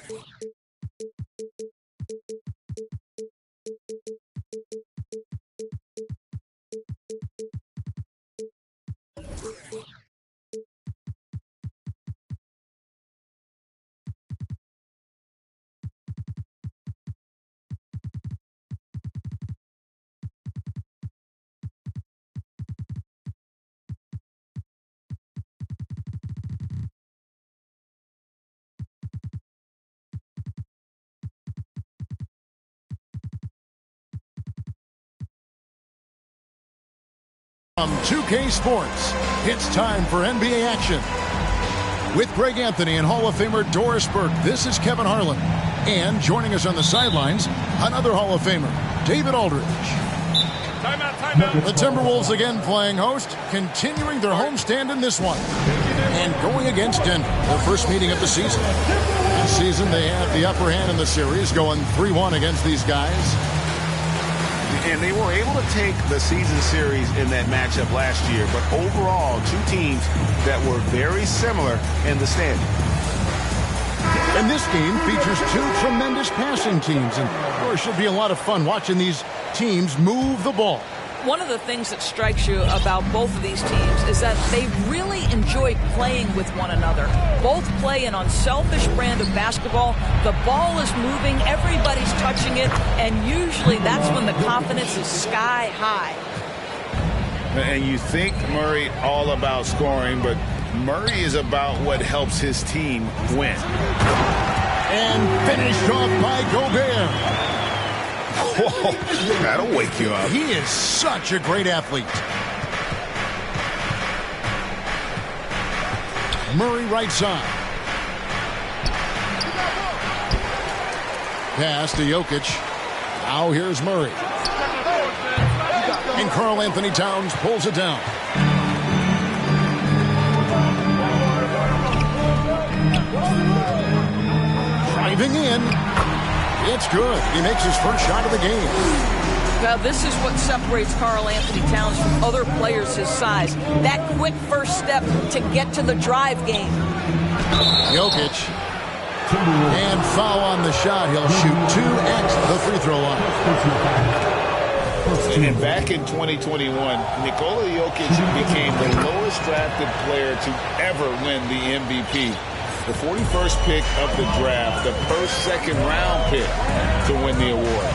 From 2K Sports, it's time for NBA action. With Greg Anthony and Hall of Famer Doris Burke, this is Kevin Harlan. And joining us on the sidelines, another Hall of Famer, David Aldridge. Timeout. The Timberwolves again playing host, continuing their homestand in this one. And going against Denver, their first meeting of the season. This season, they have the upper hand in the series, going 3-1 against these guys. And they were able to take the season series in that matchup last year. But overall, two teams that were very similar in the standing. And this game features two tremendous passing teams. And it should be a lot of fun watching these teams move the ball. One of the things that strikes you about both of these teams is that they really enjoy playing with one another. Both play an unselfish brand of basketball. The ball is moving, everybody's touching it, and usually that's when the confidence is sky high. And you think Murray all about scoring, but Murray is about what helps his team win. And finished off by Gobert. Whoa, that'll wake you up. He is such a great athlete. Murray right side. Pass to Jokic. Now here's Murray. And Karl Anthony Towns pulls it down. Driving in. It's good. He makes his first shot of the game. Now, this is what separates Karl Anthony Towns from other players his size. That quick first step to get to the drive game. Jokic. And foul on the shot. He'll shoot 2 at the free throw line. And back in 2021, Nikola Jokic became the lowest drafted player to ever win the MVP. The 41st pick of the draft, the first second-round pick to win the award.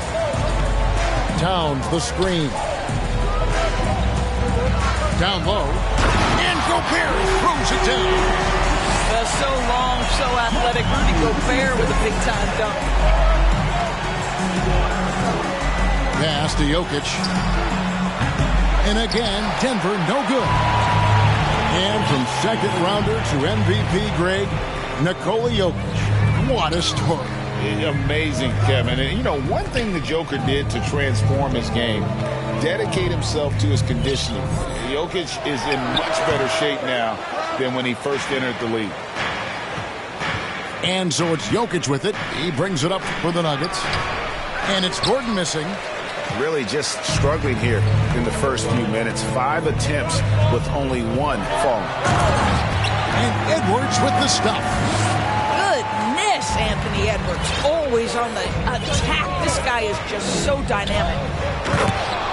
Towns, the screen. Down low. And Gobert throws it down. So long, so athletic. Rudy Gobert with a big-time dunk. Pass to Jokic. And again, Denver, no good. And from second-rounder to MVP, Greg, Nikola Jokic. What a story. Amazing, Kevin. And, you know, one thing the Joker did to transform his game, dedicate himself to his conditioning. Jokic is in much better shape now than when he first entered the league. And so it's Jokic with it. He brings it up for the Nuggets. And it's Gordon missing. Really just struggling here in the first few minutes. 5 attempts with only 1 falling. And Edwards with the stuff. Goodness, Anthony Edwards. Always on the attack. This guy is just so dynamic.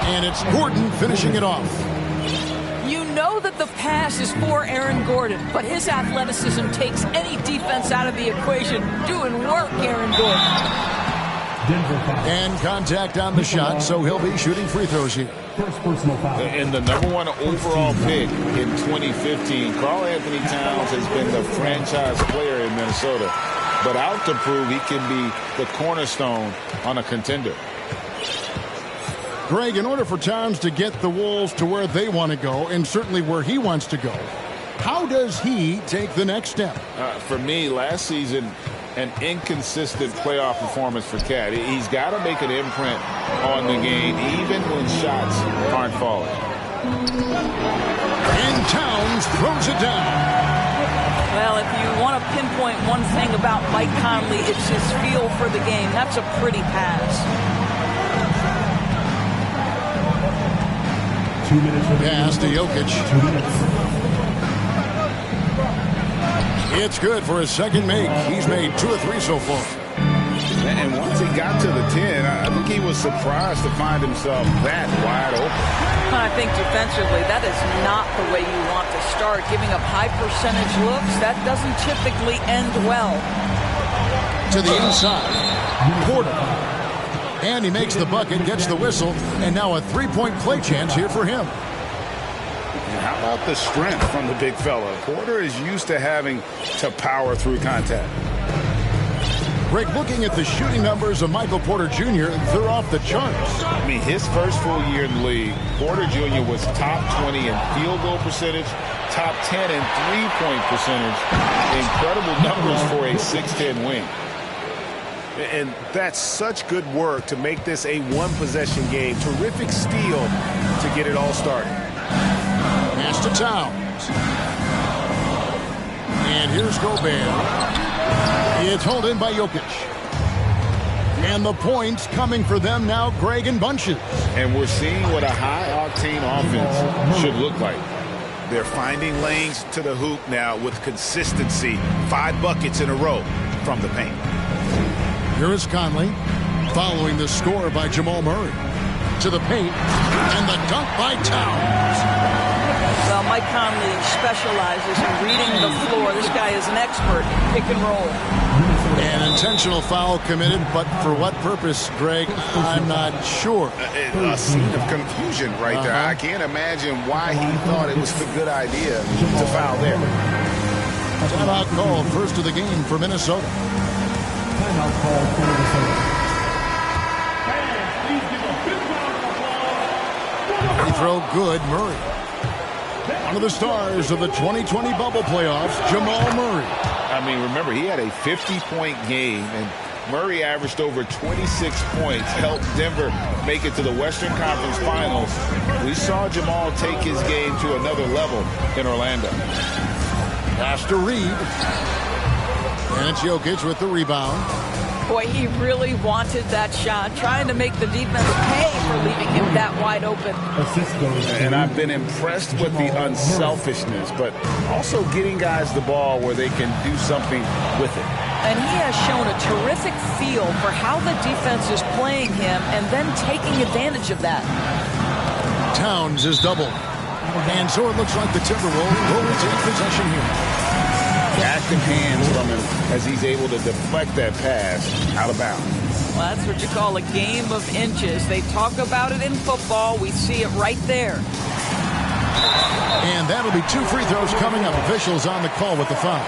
And it's Gordon finishing it off. You know that the pass is for Aaron Gordon, but his athleticism takes any defense out of the equation. Doing work, Aaron Gordon. And contact on the shot, so he'll be shooting free throws here. And the #1 overall pick in 2015, Karl Anthony Towns has been the franchise player in Minnesota, but out to prove he can be the cornerstone on a contender. Greg, in order for Towns to get the Wolves to where they want to go, and certainly where he wants to go, how does he take the next step? For me, last season, an inconsistent playoff performance for Cat. He's got to make an imprint on the game, even when shots aren't falling. And Towns throws it down. Well, if you want to pinpoint one thing about Mike Conley, it's his feel for the game. That's a pretty pass. 2 minutes. Pass to Jokic. 2 minutes. It's good for his second make. He's made 2 or 3 so far. And once he got to the 10, I think he was surprised to find himself that wide open. I think defensively, that is not the way you want to start. Giving up high percentage looks, that doesn't typically end well. To the inside. Porter. And he makes the bucket, gets the whistle, and now a 3-point play chance here for him. How about the strength from the big fella? Porter is used to having to power through contact. Greg, looking at the shooting numbers of Michael Porter Jr., they're off the charts. I mean, his first full year in the league, Porter Jr. was top 20 in field goal percentage, top 10 in three-point percentage. Incredible numbers for a 6'10 wing. And that's such good work to make this a one-possession game. Terrific steal to get it all started. Pass to Towns. And here's Gobert. It's held in by Okc. And the points coming for them now, Greg, in bunches. And we're seeing what a high-octane offense should look like. They're finding lanes to the hoop now with consistency. 5 buckets in a row from the paint. Here is Conley, following the score by Jamal Murray. To the paint, and the dunk by Towns. Well, Mike Conley specializes in reading the floor. This guy is an expert in pick and roll. An intentional foul committed, but for what purpose, Greg, I'm not sure. A scene of confusion right there. I can't imagine why he thought it was a good idea to foul there. Timeout called, first of the game for Minnesota. Timeout called for Minnesota. Free throw good, Murray. One of the stars of the 2020 bubble playoffs, Jamal Murray. I mean, remember, he had a 50-point game, and Murray averaged over 26 points, helped Denver make it to the Western Conference Finals. We saw Jamal take his game to another level in Orlando. Pass to Reed. And it's Jokic with the rebound. Boy, he really wanted that shot, trying to make the defense pay for leaving him that wide open. And I've been impressed with the unselfishness, but also getting guys the ball where they can do something with it. And he has shown a terrific feel for how the defense is playing him and then taking advantage of that. Towns is doubled. And so it looks like the Timberwolves will retain possession here. Active hands from him as he's able to deflect that pass out of bounds. Well, that's what you call a game of inches. They talk about it in football. We see it right there. And that'll be 2 free throws coming up. Officials on the call with the foul.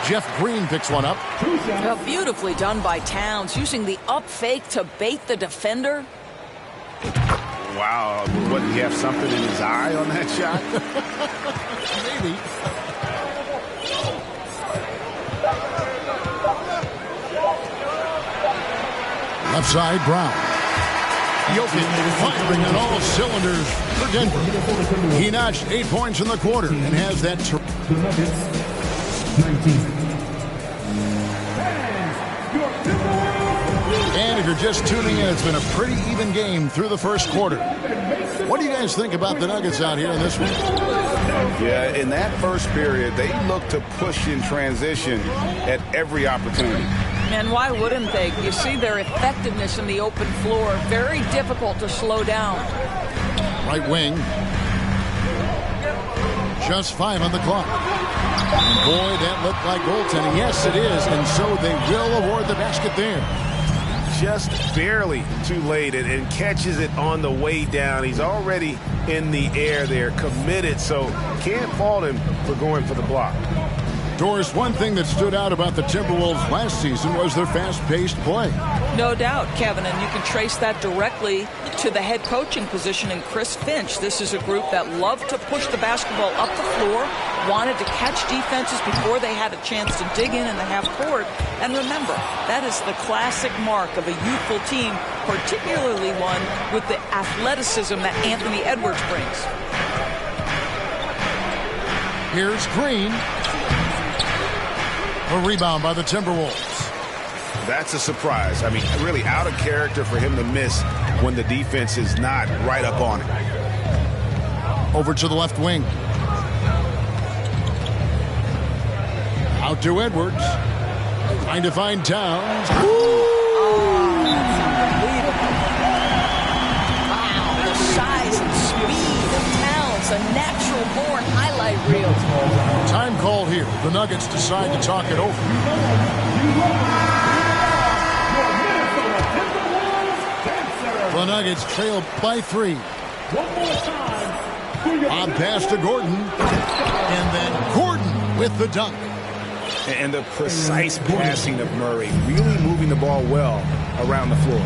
Jeff Green picks one up. Well, beautifully done by Towns, using the up fake to bait the defender. Wow, what, did he have something in his eye on that shot? Maybe. Left side, Brown. Jokic firing on all cylinders for Denver. He notched 8 points in the quarter and has that. The Nuggets, 19. And if you're just tuning in, it's been a pretty even game through the first quarter. What do you guys think about the Nuggets out here in this one? Yeah, in that first period, they looked to push in transition at every opportunity. And why wouldn't they? You see their effectiveness in the open floor. Very difficult to slow down. Right wing. Just 5 on the clock. And boy, that looked like goaltending. Yes, it is. And so they will award the basket there. Just barely too late and catches it on the way down. He's already in the air there, committed, so can't fault him for going for the block. Doris, one thing that stood out about the Timberwolves last season was their fast-paced play. No doubt, Kevin, and you can trace that directly to the head coaching position in Chris Finch. This is a group that loved to push the basketball up the floor, wanted to catch defenses before they had a chance to dig in the half court. And remember, that is the classic mark of a youthful team, particularly one with the athleticism that Anthony Edwards brings. Here's Green. A rebound by the Timberwolves. That's a surprise. I mean, really out of character for him to miss when the defense is not right up on it. Over to the left wing. Out to Edwards. Trying to find Towns. Oh, that's unbelievable. Wow, the size and speed of Towns, a natural-born highlight reel. Time called here. The Nuggets decide to talk it over. The Nuggets trail by 3. On pass to Gordon. And then Gordon with the dunk. And the precise passing of Murray, really moving the ball well around the floor.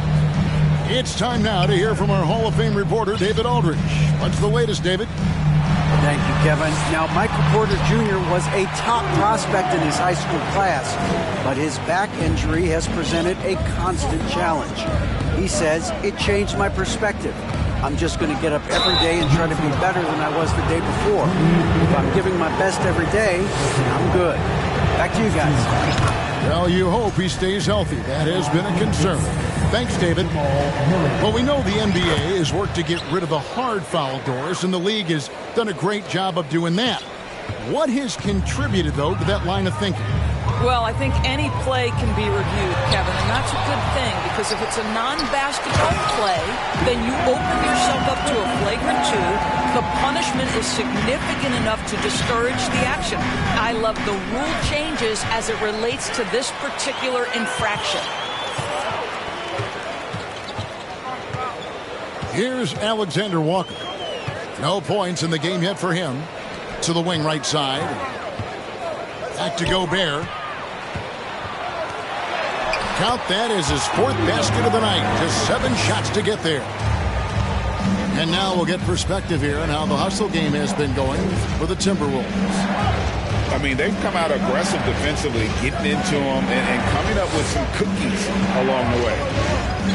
It's time now to hear from our Hall of Fame reporter, David Aldridge. What's the latest, David? Thank you, Kevin. Now, Michael Porter Jr. was a top prospect in his high school class, but his back injury has presented a constant challenge. He says, it changed my perspective. I'm just going to get up every day and try to be better than I was the day before. If I'm giving my best every day, I'm good. Back to you guys. Well, you hope he stays healthy. That has been a concern. Thanks, David. Well, we know the NBA has worked to get rid of the hard foul doors, and the league has done a great job of doing that. What has contributed, though, to that line of thinking? Well, I think any play can be reviewed, Kevin, and that's a good thing because if it's a non-basketball play, then you open yourself up to a flagrant 2. The punishment is significant enough to discourage the action. I love the rule changes as it relates to this particular infraction. Here's Alexander Walker. No points in the game yet for him. To the wing right side. Back to Gobert. Count that as his 4th basket of the night. Just 7 shots to get there. And now we'll get perspective here on how the hustle game has been going for the Timberwolves. I mean, they've come out aggressive defensively, getting into them and coming up with some cookies along the way.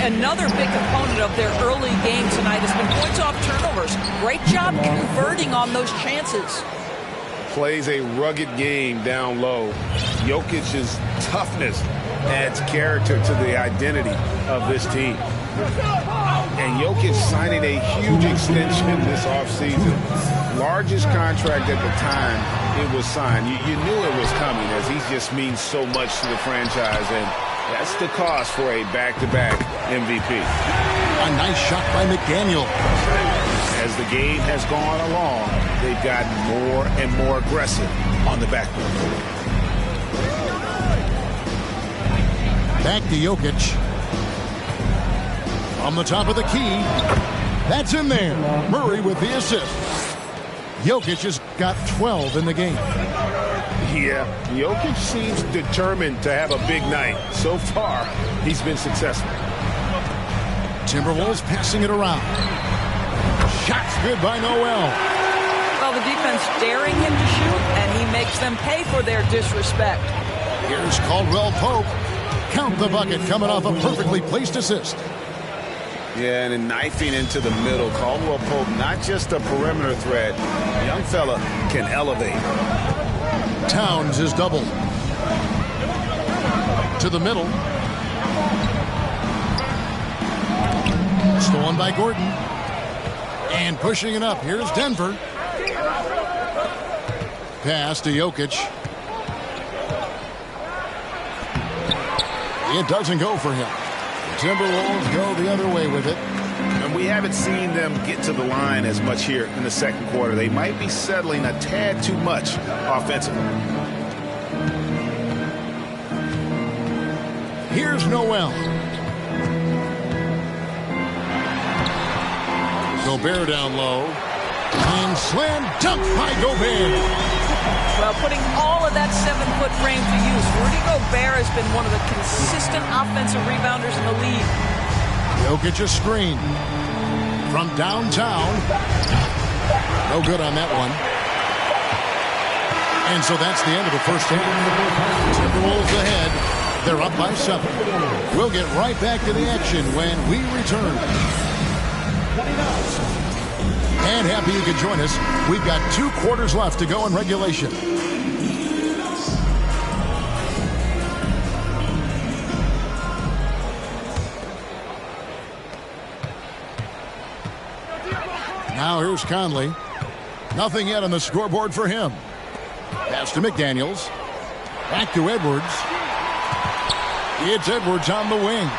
Another big component of their early game tonight has been points off turnovers. Great job converting on those chances. Plays a rugged game down low. Jokic's toughness adds character to the identity of this team. And Jokic signing a huge extension this offseason. Largest contract at the time it was signed. You knew it was coming as he just means so much to the franchise. And that's the cost for a back-to-back MVP. A nice shot by McDaniel. As the game has gone along, they've gotten more and more aggressive on the backboard. Back to Jokic. On the top of the key. That's in there. Murray with the assist. Jokic has got 12 in the game. Yeah, Jokic seems determined to have a big night. So far, he's been successful. Timberwolves passing it around. Shots good by Noel. Well, the defense daring him to shoot, and he makes them pay for their disrespect. Here's Caldwell Pope. Count the bucket coming off a perfectly placed assist. Yeah, and then knifing into the middle. Caldwell Pope, not just a perimeter threat. Young fella can elevate. Towns is doubled. To the middle. Stolen by Gordon. And pushing it up. Here's Denver. Pass to Jokic. It doesn't go for him. The Timberwolves go the other way with it. And we haven't seen them get to the line as much here in the second quarter. They might be settling a tad too much offensively. Here's Noel. Gobert down low. And slam dunk by Gobert. Well, putting all of that 7-foot frame to use, Rudy Gobert has been one of the consistent offensive rebounders in the league. Jokic a screen from downtown. No good on that one. And so that's the end of the first half. Timberwolves ahead. They're up by 7. We'll get right back to the action when we return. And happy you could join us. We've got 2 quarters left to go in regulation. Now here's Conley. Nothing yet on the scoreboard for him. Pass to McDaniels. Back to Edwards. It's Edwards on the wing.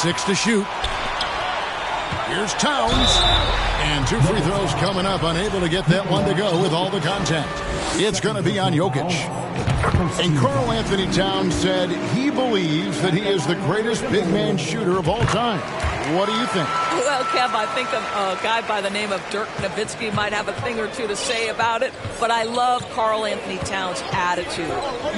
6 to shoot. Here's Towns. And 2 free throws coming up. Unable to get that one to go with all the contact. It's going to be on Jokic. And Karl Anthony Towns said he believes that he is the greatest big man shooter of all time. What do you think? Well, Kev, I think a guy by the name of Dirk Nowitzki might have a thing or two to say about it, but I love Karl Anthony Towns' attitude.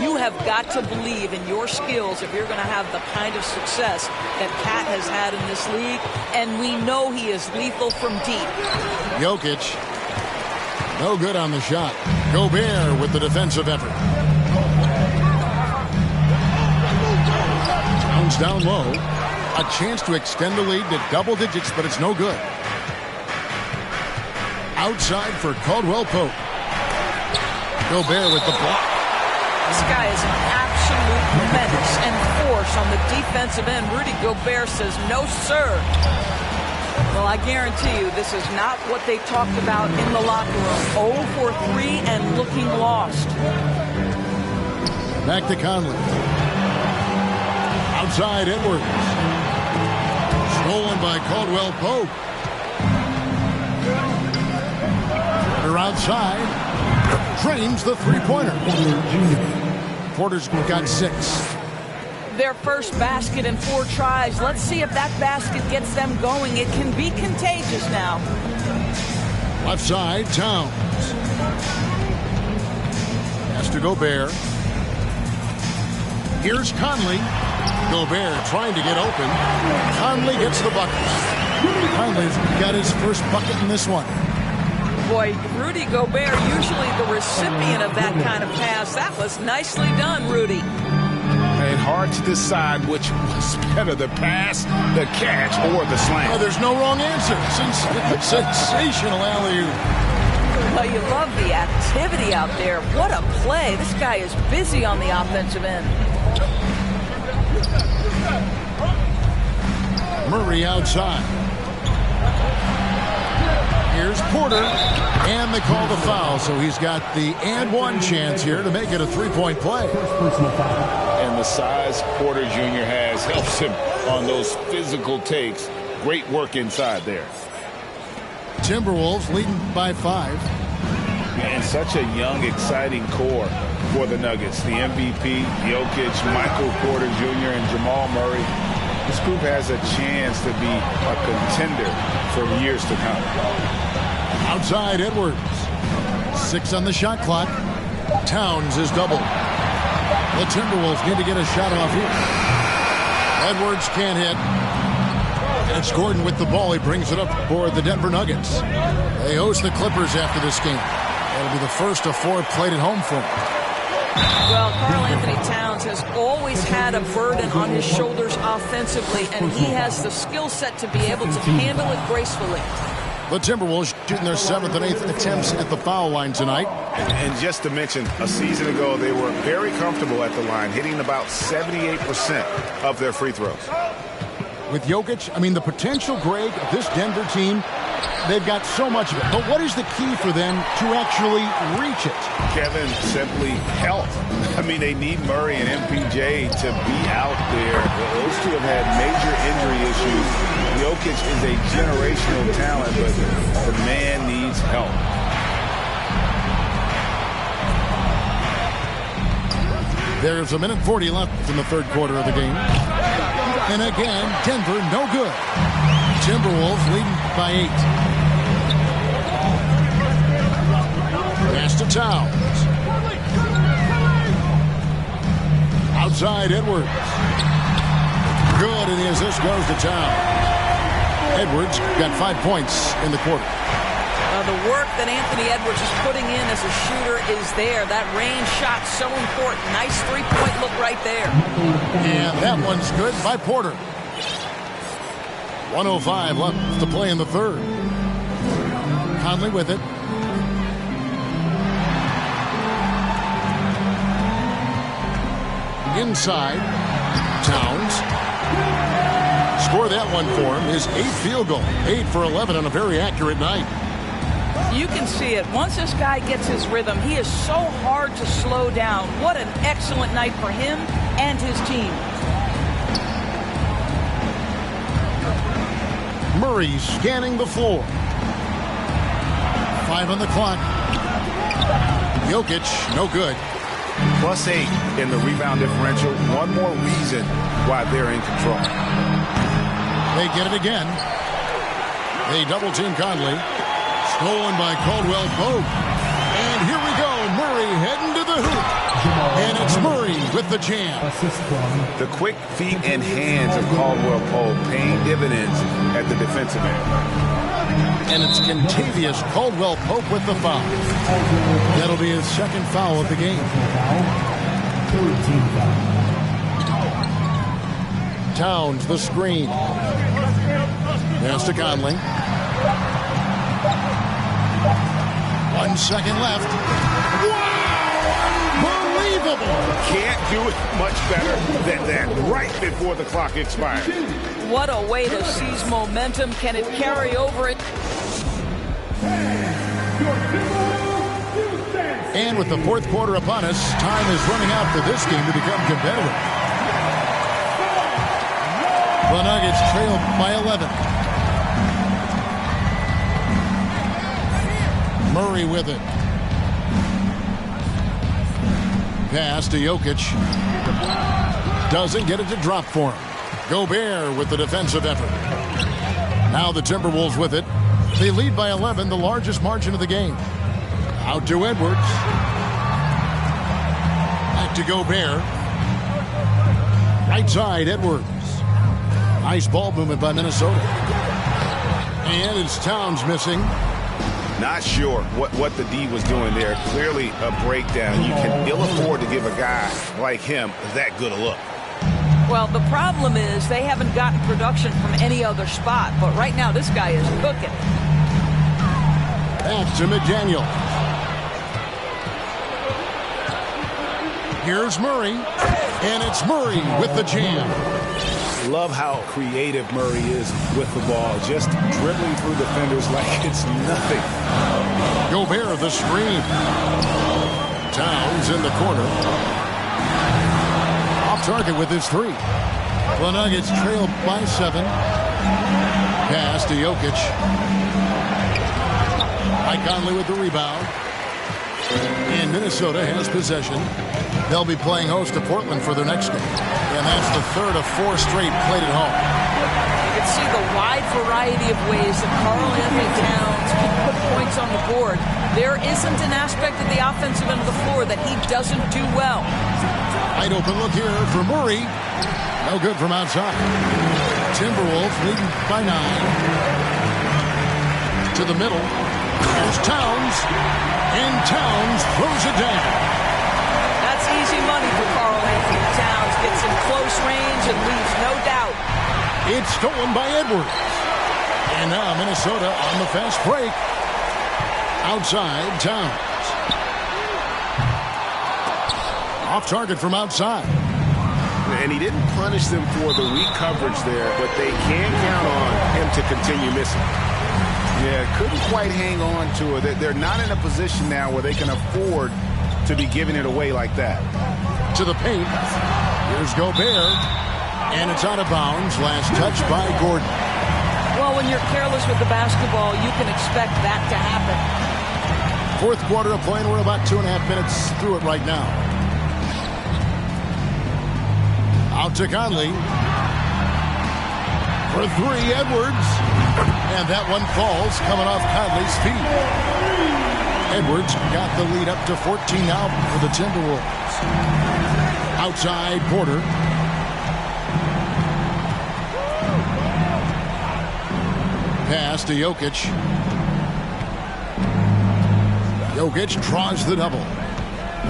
You have got to believe in your skills if you're going to have the kind of success that Cat has had in this league, and we know he is lethal from deep. Jokic, no good on the shot. Gobert with the defensive effort. Towns down low. A chance to extend the lead to double digits, but it's no good. Outside for Caldwell Pope. Gobert with the block. This guy is an absolute menace and force on the defensive end. Rudy Gobert says, no, sir. Well, I guarantee you this is not what they talked about in the locker room. 0 for 3 and looking lost. Back to Conley. Outside Edwards. Stolen by Caldwell Pope. Porter outside. Drains the three-pointer. Porter's got 6. Their first basket in 4 tries. Let's see if that basket gets them going. It can be contagious now. Left side, Towns. Has to Gobert. Here's Conley. Gobert trying to get open. Conley gets the bucket. Conley's got his first bucket in this one. Boy, Rudy Gobert, usually the recipient of that kind of pass. That was nicely done, Rudy. And hard to decide which was better, the pass, the catch, or the slam. Oh, there's no wrong answer. Sensational alley-oop. Well, you love the activity out there. What a play. This guy is busy on the offensive end. Murray outside. Here's Porter, and they call the foul, so he's got the and one chance here to make it a three-point play. And the size Porter Jr. has helps him on those physical takes. Great work inside there. Timberwolves leading by 5. And such a young, exciting core for the Nuggets. The MVP, Jokic, Michael Porter Jr., and Jamal Murray. This group has a chance to be a contender for years to come. Outside Edwards. 6 on the shot clock. Towns is doubled. The Timberwolves need to get a shot off here. Edwards can't hit. And it's Gordon with the ball. He brings it up for the Denver Nuggets. They host the Clippers after this game. That'll be the first of 4 played at home for them. Well, Karl Anthony Towns has always had a burden on his shoulders offensively, and he has the skill set to be able to handle it gracefully. The Timberwolves shooting their 7th and 8th attempts at the foul line tonight. And just to mention, a season ago, they were very comfortable at the line, hitting about 78% of their free throws. With Jokic, I mean, the potential, Greg, of this Denver team, they've got so much of it. But what is the key for them to actually reach it? Kevin, simply health. I mean, they need Murray and MPJ to be out there. Those two have had major injury issues. Jokic is a generational talent, but the man needs help. There's a minute 40 left in the third quarter of the game. And again, Denver no good. Timberwolves leading by 8. Pass to Towns. Outside Edwards. Good, and the assist goes to Towns. Edwards got 5 points in the quarter. The work that Anthony Edwards is putting in as a shooter is there. That range shot so important. Nice three-point look right there. And that one's good by Porter. 1:05 left to play in the third. Conley with it. Inside. Towns. Score that one for him. His 8th field goal. 8 for 11 on a very accurate night. You can see it. Once this guy gets his rhythm, he is so hard to slow down. What an excellent night for him and his team. Murray scanning the floor. 5 on the clock. Jokic, no good. +8 in the rebound differential. One more reason why they're in control. They get it again. They double team Conley. Stolen by Caldwell Pope. And here we go. Murray heading to the hoop. And it's Murray with the jam. The quick feet and hands of Caldwell Pope paying dividends at the defensive end. And it's Kentavious Caldwell Pope with the foul. That'll be his second foul of the game. Towns the screen. Pass to Conley. 1 second left. Wow! Unbelievable! Can't do it much better than that right before the clock expires. What a way to seize momentum. Can it carry over it? And with the fourth quarter upon us, time is running out for this game to become competitive. The Nuggets trail by 11. Murray with it. Pass to Jokic. Doesn't get it to drop for him. Gobert with the defensive effort. Now the Timberwolves with it. They lead by 11, the largest margin of the game. Out to Edwards. Back to Gobert. Right side, Edwards. Nice ball movement by Minnesota. And it's Towns missing. Not sure what the D was doing there. Clearly a breakdown. You can ill afford to give a guy like him that good a look. Well, the problem is they haven't gotten production from any other spot. But right now, this guy is cooking. Back to McDaniel. Here's Murray. And it's Murray with the jam. Love how creative Murray is with the ball. Just dribbling through defenders like it's nothing. Gobert the screen. Towns in the corner. Off target with his 3. The Nuggets trail by 7. Pass to Jokic. Mike Conley with the rebound. And Minnesota has possession. They'll be playing host to Portland for their next game. And that's the third of 4 straight played at home. You can see the wide variety of ways that Karl-Anthony Towns can put points on the board. There isn't an aspect of the offensive end of the floor that he doesn't do well. Wide open look here for Murray. No good from outside. Timberwolves leading by 9. To the middle. There's Towns. And Towns throws it down. That's easy money for Karl-Anthony Towns. Gets in close range and leaves no doubt. It's stolen by Edwards. And now Minnesota on the fast break. Outside, Towns. Off target from outside. And he didn't punish them for the weak coverage there, but they can count on him to continue missing. Yeah, couldn't quite hang on to it. They're not in a position now where they can afford to be giving it away like that. To the paint. Here's Gobert. And it's out of bounds. Last touch by Gordon. Well, when you're careless with the basketball, you can expect that to happen. Fourth quarter of play, and we're about 2.5 minutes through it right now. Out to Conley. For 3, Edwards. And that one falls, coming off Conley's feet. Edwards got the lead up to 14 now for the Timberwolves. Outside, Porter. Pass to Jokic. Jokic draws the double.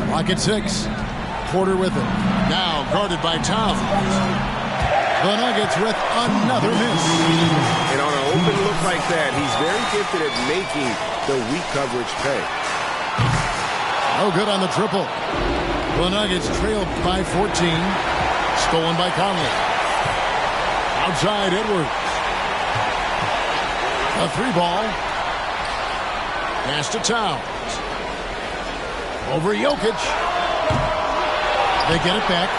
Clock at 6. Porter with it. Now guarded by Towns. The Nuggets with another miss. And on an open look like that, he's very gifted at making the weak coverage pay. No good on the triple. The Nuggets trailed by 14. Stolen by Conley. Outside, Edwards. A 3 ball. Pass to Towns. Over Jokic. They get it back.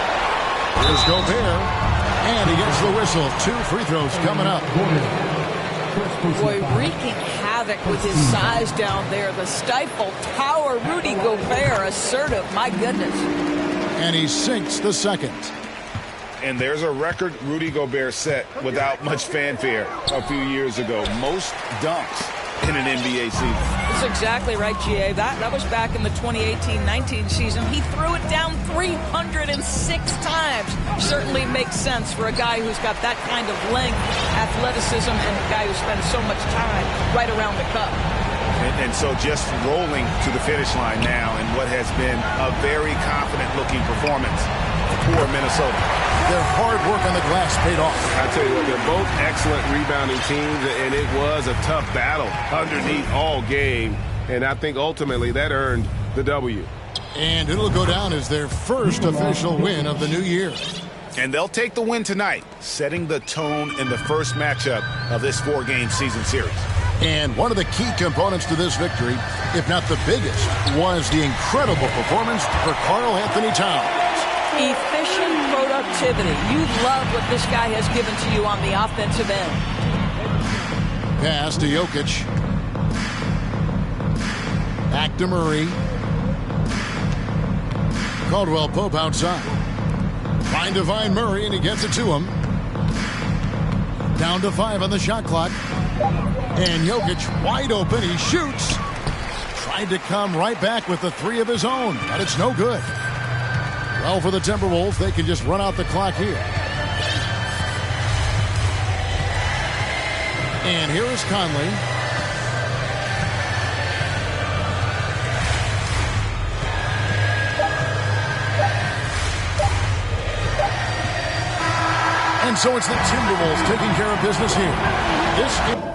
Here's Gobert. And he gets the whistle. 2 free throws coming up. Boy, wreaking havoc with his size down there. The stifle tower. Rudy Gobert, assertive. My goodness. And he sinks the second. And there's a record Rudy Gobert set without much fanfare a few years ago. Most dunks in an NBA season. That's exactly right, GA. That was back in the 2018-19 season. He threw it down 306 times. Certainly makes sense for a guy who's got that kind of length, athleticism, and a guy who spends so much time right around the cup. And so just rolling to the finish line now in what has been a very confident-looking performance for Minnesota. Their hard work on the glass paid off. I tell you what, they're both excellent rebounding teams, and it was a tough battle underneath all game. And I think ultimately that earned the W. And it'll go down as their first official win of the new year. And they'll take the win tonight, setting the tone in the first matchup of this 4-game season series. And one of the key components to this victory, if not the biggest, was the incredible performance for Karl Anthony Towns. Efficient productivity. You love what this guy has given to you on the offensive end. Pass to Jokic. Back to Murray. Caldwell Pope outside. Trying to find Murray, and he gets it to him. Down to 5 on the shot clock. And Jokic wide open. He shoots. Tried to come right back with the 3 of his own, but it's no good. Well, for the Timberwolves, they can just run out the clock here. And here is Conley. And so it's the Timberwolves taking care of business here. This